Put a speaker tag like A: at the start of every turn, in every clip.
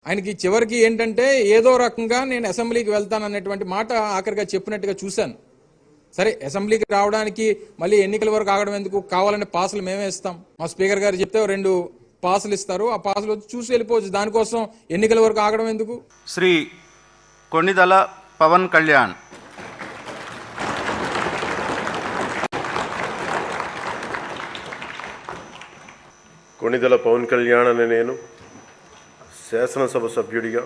A: ఆయనకి చివరికి ఏంటంటే ఏదో రకంగా నేను అసెంబ్లీకి వెళ్తానన్నటువంటి మాట ఆఖరిగా చెప్పినట్టుగా చూశాను. సరే, అసెంబ్లీకి రావడానికి మళ్ళీ ఎన్నికల వరకు ఆగడం ఎందుకు? కావాలంటే పాసులు మేమే ఇస్తాం. మా స్పీకర్ గారు చెప్తే 2 పాసులు ఇస్తారు, ఆ పాసులు వచ్చి చూసి వెళ్ళిపోవచ్చు. దానికోసం ఎన్నికల వరకు ఆగడం ఎందుకు?
B: శ్రీ కొణిదల పవన్ కళ్యాణ్.
C: కొణిదల పవన్ కళ్యాణ్ అనే నేను శాసనసభ సభ్యుడిగా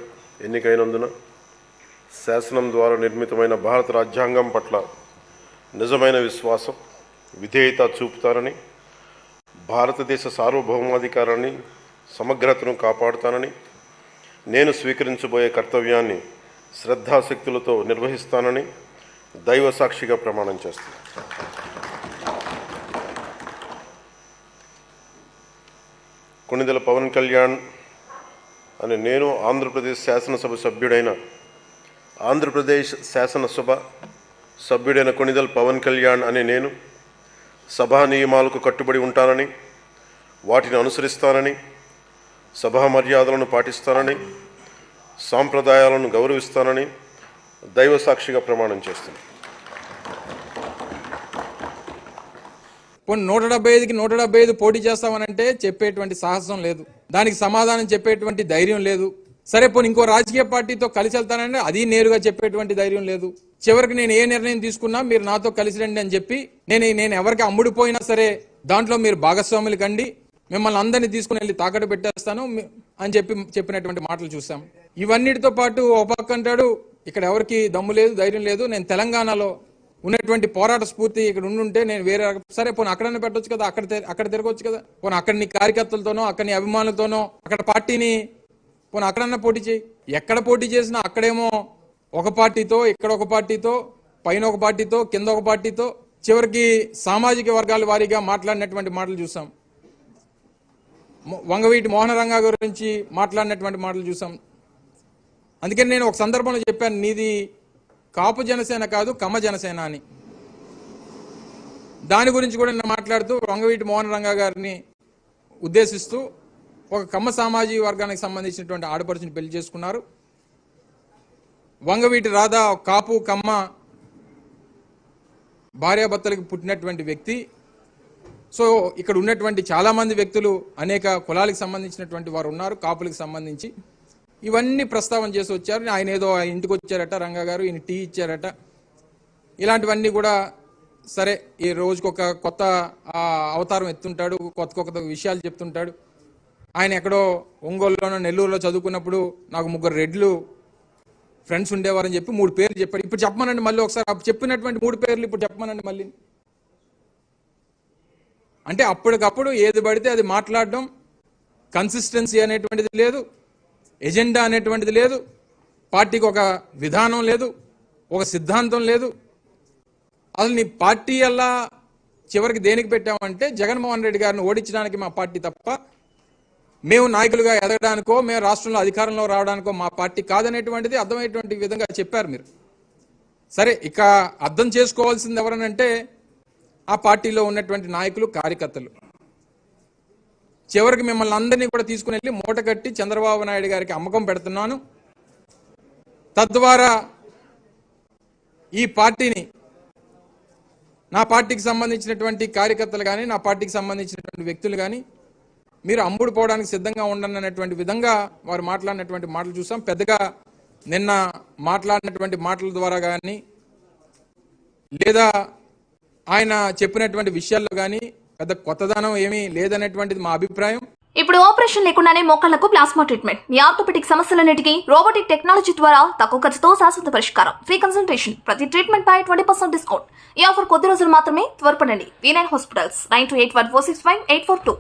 C: ఎన్నికైనందున శాసనం ద్వారా నిర్మితమైన భారత రాజ్యాంగం పట్ల నిజమైన విశ్వాసం, విధేయత చూపుతానని, భారతదేశ సార్వభౌమాధికారాన్ని, సమగ్రతను కాపాడుతానని, నేను స్వీకరించబోయే కర్తవ్యాన్ని శ్రద్ధాశక్తులతో నిర్వహిస్తానని దైవ సాక్షిగా ప్రమాణం చేస్తాను. కొణిదెల పవన్ కళ్యాణ్ అనే నేను ఆంధ్రప్రదేశ్ శాసనసభ సభ్యుడైన కొణిదెల పవన్ కళ్యాణ్ అనే నేను సభా నియమాలకు కట్టుబడి ఉంటానని, వాటిని అనుసరిస్తానని, సభా మర్యాదలను పాటిస్తానని, సాంప్రదాయాలను గౌరవిస్తానని దైవ సాక్షిగా ప్రమాణం చేస్తున్నాను.
A: 175కి 175 పోటీ చేస్తామనంటే చెప్పేటువంటి సాహసం లేదు, దానికి సమాధానం చెప్పేటువంటి ధైర్యం లేదు. సరే, పోనీ ఇంకో రాజకీయ పార్టీతో కలిసి వెళ్తానంటే అది నేరుగా చెప్పేటువంటి ధైర్యం లేదు. చివరికి నేను ఏ నిర్ణయం తీసుకున్నా మీరు నాతో కలిసి రండి అని చెప్పి నేను ఎవరికి అమ్ముడిపోయినా సరే దాంట్లో మీరు భాగస్వాములు కండి, మిమ్మల్ని అందరినీ తీసుకుని వెళ్ళి తాకట్టు పెట్టేస్తాను అని చెప్పినటువంటి మాటలు చూసాం. ఇవన్నిటితో పాటు ఒక పక్క అంటాడు ఇక్కడ ఎవరికి దమ్ము లేదు, ధైర్యం లేదు, నేను తెలంగాణలో ఉన్నటువంటి పోరాట స్ఫూర్తి ఇక్కడ ఉండుంటే నేను వేరే. సరే, పోనీ అక్కడనే పెట్టొచ్చు కదా, అక్కడ తిరగవచ్చు కదా. పోనీ అక్కడ నీ కార్యకర్తలతోనో, అక్కడ నీ అభిమానులతోనో, అక్కడ పార్టీని పోనీ అక్కడన్నా పోటీ చేయి. ఎక్కడ పోటీ చేసినా అక్కడేమో ఒక పార్టీతో, ఇక్కడ ఒక పార్టీతో, పైన ఒక పార్టీతో, కింద ఒక పార్టీతో, చివరికి సామాజిక వర్గాల వారీగా మాట్లాడినటువంటి మాటలు చూసాం. వంగవీటి మోహన రంగా గురించి మాట్లాడినటువంటి మాటలు చూసాం. అందుకని నేను ఒక సందర్భంలో చెప్పాను, నీది కాపు జనసేన కాదు కమ్మ జనసేన అని. దాని గురించి కూడా నేను మాట్లాడుతూ వంగవీటి మోహన రంగా గారిని ఉద్దేశిస్తూ ఒక కమ్మ సామాజిక వర్గానికి సంబంధించినటువంటి ఆడపడుచుని పెళ్లి చేసుకున్నారు. వంగవీటి రాధా కాపు కమ్మ భార్యాభర్తలకు పుట్టినటువంటి వ్యక్తి. సో ఇక్కడ ఉన్నటువంటి చాలామంది వ్యక్తులు అనేక కులాలకు సంబంధించినటువంటి వారు ఉన్నారు, కాపులకు సంబంధించి. ఇవన్నీ ప్రస్తావన చేసి వచ్చారు. ఆయన ఏదో ఇంటికి వచ్చారట రంగా గారు, ఈయన టీ ఇచ్చారట, ఇలాంటివన్నీ కూడా. సరే, ఈ రోజుకొక కొత్త అవతారం ఎత్తుంటాడు, కొత్త విషయాలు చెప్తుంటాడు. ఆయన ఎక్కడో ఒంగోలులోనో నెల్లూరులో చదువుకున్నప్పుడు నాకు 3 రెడ్లు ఫ్రెండ్స్ ఉండేవారని చెప్పి 3 పేర్లు చెప్పాడు. ఇప్పుడు చెప్పమనండి మళ్ళీ ఒకసారి, చెప్పినటువంటి 3 పేర్లు ఇప్పుడు చెప్పమనండి మళ్ళీ. అంటే అప్పటికప్పుడు ఏది పడితే అది మాట్లాడడం, కన్సిస్టెన్సీ అనేటువంటిది లేదు, ఎజెండా అనేటువంటిది లేదు, పార్టీకి ఒక విధానం లేదు, ఒక సిద్ధాంతం లేదు. అసలు నీ పార్టీ అలా చివరికి దేనికి పెట్టామంటే జగన్మోహన్ రెడ్డి గారిని ఓడించడానికి మా పార్టీ తప్ప, మేము నాయకులుగా ఎదగడానికో, మేము రాష్ట్రంలో అధికారంలో రావడానికో మా పార్టీ కాదనేటువంటిది అర్థమయ్యేటువంటి విధంగా చెప్పారు మీరు. సరే, ఇక అర్థం చేసుకోవాల్సింది ఎవరనంటే ఆ పార్టీలో ఉన్నటువంటి నాయకులు, కార్యకర్తలు. చివరికి మిమ్మల్ని అందరినీ కూడా తీసుకుని వెళ్ళి మూట కట్టి చంద్రబాబు నాయుడు గారికి అమ్మకం పెడుతున్నాను. తద్వారా ఈ పార్టీని, నా పార్టీకి సంబంధించినటువంటి కార్యకర్తలు కానీ, నా పార్టీకి సంబంధించినటువంటి వ్యక్తులు కానీ మీరు అమ్ముడు పోవడానికి సిద్ధంగా ఉండండి అనేటువంటి విధంగా వారు మాట్లాడినటువంటి మాటలు చూసాం. పెద్దగా నిన్న మాట్లాడినటువంటి మాటల ద్వారా కానీ, లేదా ఆయన చెప్పినటువంటి విషయాల్లో కానీ పెద్ద కొత్తదనం ఏమీ లేదనేటువంటిది మా అభిప్రాయం.
D: ఇప్పుడు ఆపరేషన్ లేకుండానే మోకాళ్లకు ప్లాస్మా ట్రీట్మెంట్, మీ ఆర్థోపెటిక్ సమస్యలన్నిటికీ రోబోటిక్ టెక్నాలజీ ద్వారా తక్కువ ఖర్చుతో శాశ్వత పరిష్కారం, ఫ్రీ కన్సల్టేషన్, ప్రతి ట్రీట్మెంట్ పై 20% డిస్కౌంట్. ఈ ఆఫర్ కొద్ది రోజులు మాత్రమే, త్వరపడండి. V9 hospitals 9281465842.